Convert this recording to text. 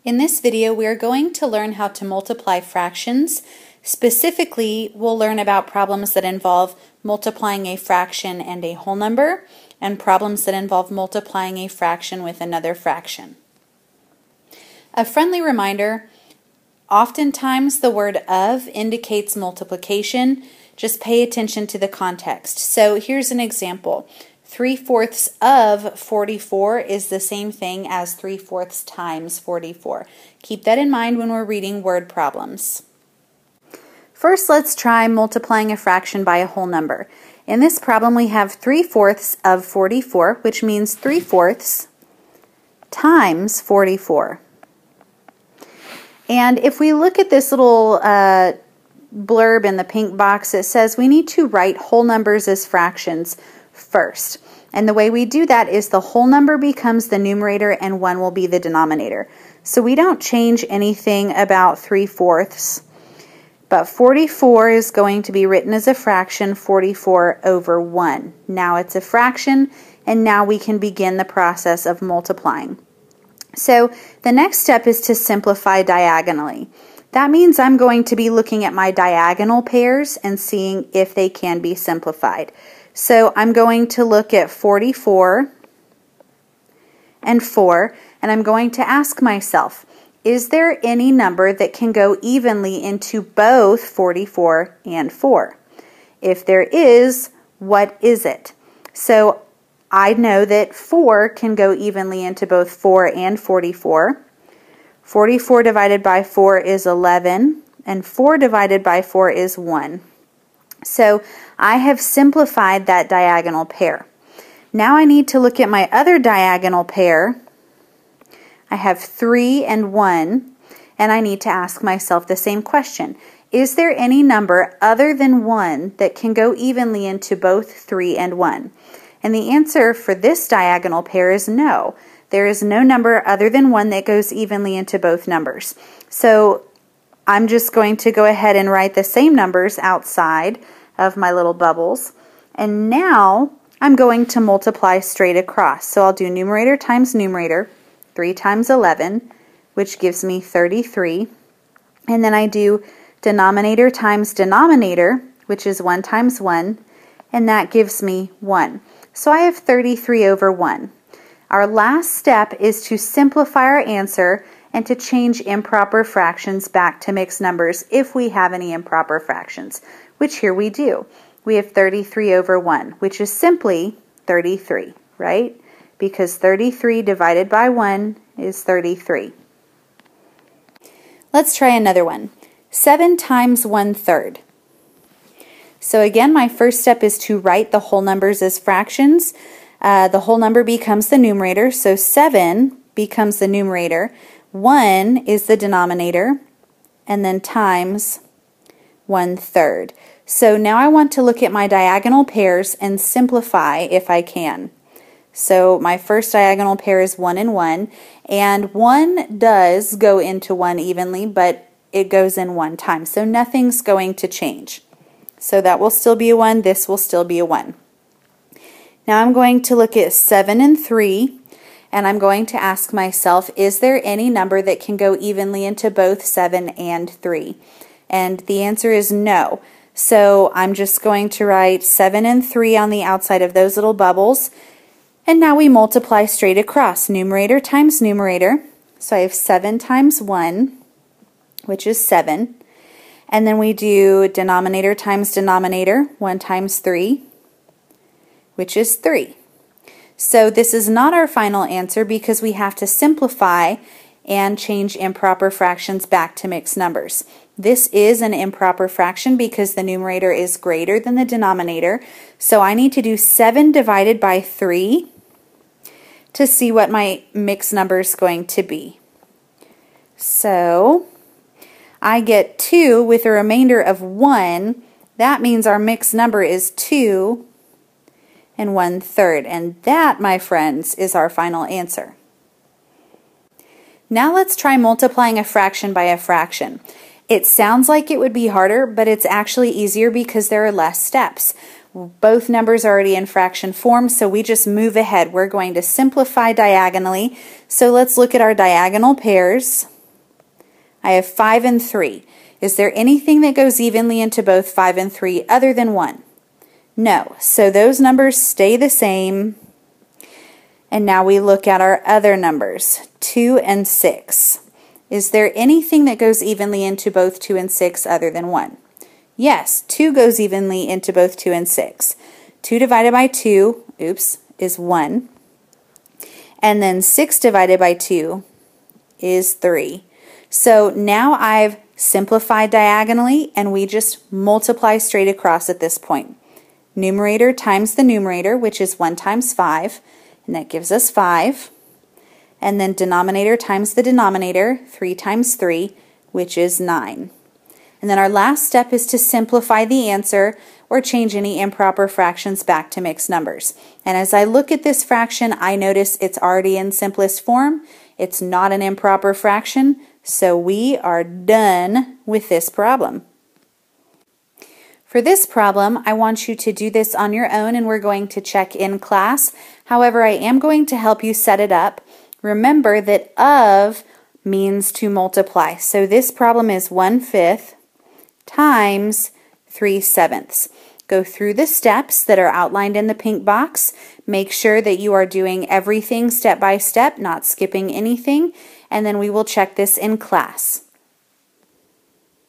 In this video, we are going to learn how to multiply fractions. Specifically, we'll learn about problems that involve multiplying a fraction and a whole number, and problems that involve multiplying a fraction with another fraction. A friendly reminder, oftentimes the word of indicates multiplication. Just pay attention to the context. So here's an example. 3/4 of 44 is the same thing as 3/4 times 44. Keep that in mind when we're reading word problems. First, let's try multiplying a fraction by a whole number. In this problem, we have 3/4 of 44, which means 3/4 times 44. And if we look at this little blurb in the pink box, it says we need to write whole numbers as fractions first. And the way we do that is the whole number becomes the numerator and 1 will be the denominator. So we don't change anything about 3/4, but 44 is going to be written as a fraction, 44 over 1. Now it's a fraction, and now we can begin the process of multiplying. So the next step is to simplify diagonally. That means I'm going to be looking at my diagonal pairs and seeing if they can be simplified. So I'm going to look at 44 and 4, and I'm going to ask myself, is there any number that can go evenly into both 44 and 4? If there is, what is it? So I know that 4 can go evenly into both 4 and 44. 44 divided by 4 is 11, and 4 divided by 4 is 1. So I have simplified that diagonal pair. Now I need to look at my other diagonal pair. I have 3 and 1, and I need to ask myself the same question. Is there any number other than 1 that can go evenly into both 3 and 1? And the answer for this diagonal pair is no. There is no number other than 1 that goes evenly into both numbers. So I'm just going to go ahead and write the same numbers outside of my little bubbles. And now I'm going to multiply straight across. So I'll do numerator times numerator, 3 times 11, which gives me 33. And then I do denominator times denominator, which is 1 times 1, and that gives me 1. So I have 33 over 1. Our last step is to simplify our answer and to change improper fractions back to mixed numbers if we have any improper fractions, which here we do. We have 33 over 1, which is simply 33, right? Because 33 divided by 1 is 33. Let's try another one. 7 times 1/3. So again, my first step is to write the whole numbers as fractions. The whole number becomes the numerator, so 7 becomes the numerator. 1 is the denominator, and then times 1/3. So now I want to look at my diagonal pairs and simplify if I can. So my first diagonal pair is 1 and 1, and 1 does go into 1 evenly, but it goes in 1 time, so nothing's going to change. So that will still be a 1, this will still be a 1. Now I'm going to look at 7 and 3, and I'm going to ask myself, is there any number that can go evenly into both 7 and 3? And the answer is no. So I'm just going to write 7 and 3 on the outside of those little bubbles. And now we multiply straight across, numerator times numerator. So I have 7 times 1, which is 7. And then we do denominator times denominator, 1 times 3, which is 3. So this is not our final answer because we have to simplify and change improper fractions back to mixed numbers. This is an improper fraction because the numerator is greater than the denominator. So I need to do 7 divided by 3 to see what my mixed number is going to be. So I get 2 with a remainder of 1. That means our mixed number is 2 and 1/3. And that, my friends, is our final answer. Now let's try multiplying a fraction by a fraction. It sounds like it would be harder, but it's actually easier because there are less steps. Both numbers are already in fraction form, so we just move ahead. We're going to simplify diagonally. So let's look at our diagonal pairs. I have 5 and 3. Is there anything that goes evenly into both 5 and 3 other than 1? No. So those numbers stay the same. And now we look at our other numbers, 2 and 6. Is there anything that goes evenly into both 2 and 6 other than 1? Yes, 2 goes evenly into both 2 and 6. 2 divided by 2, is 1. And then 6 divided by 2 is 3. So now I've simplified diagonally, and we just multiply straight across at this point. Numerator times the numerator, which is 1 times 5, and that gives us 5. And then denominator times the denominator, 3 times 3, which is 9. And then our last step is to simplify the answer or change any improper fractions back to mixed numbers. And as I look at this fraction, I notice it's already in simplest form. It's not an improper fraction, so we are done with this problem. For this problem, I want you to do this on your own, and we're going to check in class. However, I am going to help you set it up. Remember that of means to multiply. So this problem is 1/5 times 3/7. Go through the steps that are outlined in the pink box. Make sure that you are doing everything step by step, not skipping anything, and then we will check this in class.